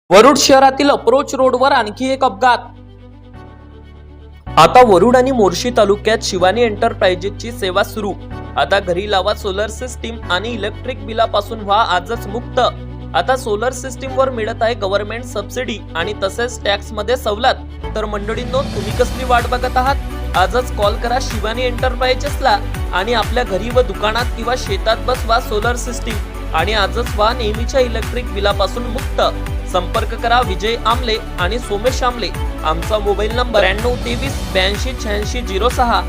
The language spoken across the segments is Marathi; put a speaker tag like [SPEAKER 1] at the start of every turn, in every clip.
[SPEAKER 1] वरुड शहरातील अप्रोच रोडवर आणखी एक अपघात. आता वरुड आणि मोर्शी तालुक्यात शिवानी एंटरप्राइजेसची सेवा सुरू. आता घरी लावा सोलर सिस्टीम आणि इलेक्ट्रिक बिलापासून व्हा आजच मुक्त. आता सोलर सिस्टीम वर मिळत आहे गव्हर्नमेंट सबसिडी आणि तसेच टॅक्स मध्ये सवलत. तर मंडळींनो, तुम्ही कसली वाट बघत आहात? आजच कॉल करा शिवानी एंटरप्राइजेसला आणि आपल्या घरी व दुकानात किंवा शेतात बसवा सोलर सिस्टीम आणि आजच व्हा नेहमीच्या इलेक्ट्रिक बिलापासून मुक्त. संपर्क करा विजय आमले आणि सोमेश आमले. आमचा मोबाईल नंबर 9323828606.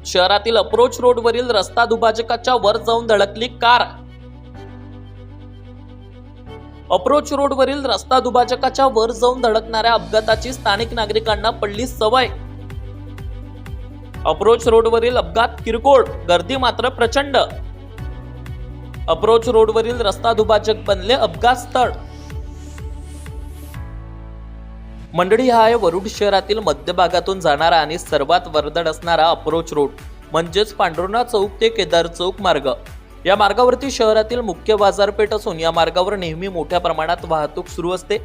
[SPEAKER 1] शहरातील अप्रोच रोड वरील रस्ता दुभाजकाच्या वर जाऊन धडकली कार. अप्रोच रोड वरील रस्ता दुभाजकाच्या वर जाऊन धडकणाऱ्या अपघाताची स्थानिक नागरिकांना पडली सवय. अप्रोच रोड वरील अपघात किरकोळ, गर्दी मात्र प्रचंड. अप्रोच रोड वरील रस्ता दुभाजक बनले अपघात स्थळ. मंडळी, हा आहे वरुड शहरातील मध्यभागातून जाणारा आणि सर्वात वर्दळ असणारा अप्रोच रोड म्हणजेच पांडुरंगा चौक ते केदार चौक मार्ग. या मार्गावरती शहरातील मुख्य बाजारपेठ असून या मार्गावर नेहमी मोठ्या प्रमाणात वाहतूक सुरू असते.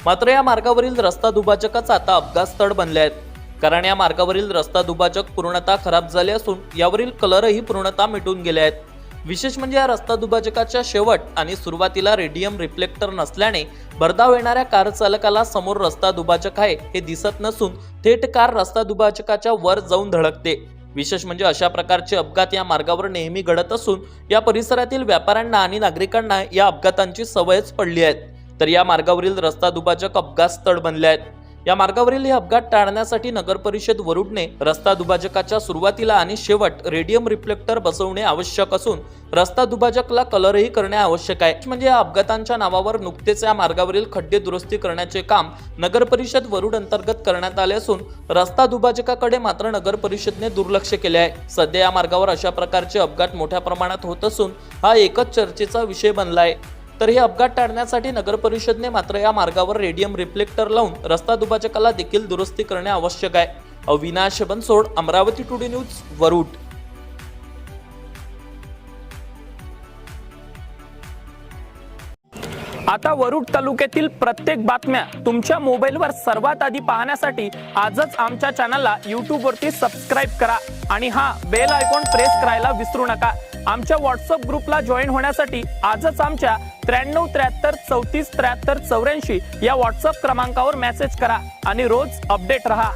[SPEAKER 1] मात्र या मार्गावरील रस्ता दुभाजकच आता अपघात स्थळ बनले आहेत. कारण या मार्गावरील रस्ता दुभाजक पूर्णतः खराब झाले असून यावरील कलरही पूर्णतः मिटून गेले आहेत. विशेष म्हणजे या रस्ता दुभाजकाच्या शेवट आणि सुरुवातीला रेडियम रिफ्लेक्टर नसल्याने भरधाव येणाऱ्या कार चालकाला समोर रस्ता दुभाजक आहे हे दिसत नसून थेट कार रस्ता दुभाजकाच्या वर जाऊन धडकते. विशेष म्हणजे अशा प्रकारचे अपघात या मार्गावर नेहमी घडत असून या परिसरातील व्यापाऱ्यांना आणि नागरिकांना या अपघातांची सवयच पडली आहे. तर या मार्गावरील रस्ता दुभाजक अपघात स्थळ बनले आहेत. या मार्गावरील हे अपघात टाळण्यासाठी नगर परिषद वरुडने रस्ता दुभाजकाच्या सुरुवातीला आणि शेवट रेडियम रिफ्लेक्टर बसवणे आवश्यक असून रस्ता दुभाजकला कलरही करणे आवश्यक आहे. म्हणजे या अपघातांच्या नावावर नुकतेच या मार्गावरील खड्डे दुरुस्ती करण्याचे काम नगर परिषद वरुड अंतर्गत करण्यात आले असून रस्ता दुभाजकाकडे मात्र नगर परिषदने दुर्लक्ष केले आहे. सध्या या मार्गावर अशा प्रकारचे अपघात मोठ्या प्रमाणात होत असून हा एकच चर्चेचा विषय बनला आहे. तर हे अपघात टाळण्यासाठी नगर परिषदने मात्र या मार्गावर रेडियम रिफ्लेक्टर लावून रस्ता दुभाजकाला देखील दुरुस्ती करणे आवश्यक आहे. Avinash Bansod, Amravati today news, Warud.
[SPEAKER 2] आता वरुड तालुक्यातील प्रत्येक बातम्या तुमच्या मोबाईलवर सर्वात आधी पाहण्यासाठी आजच आमच्या चॅनलला YouTube वरती सबस्क्राईब करा आणि बेल आयकॉन प्रेस करायला विसरू नका. आमच्या व्हॉट्सअप ग्रुपला जॉईन होण्यासाठी आजच आमच्या 9373347384 या व्हॉट्सअप क्रमांकावर मेसेज करा आणि रोज अपडेट रहा.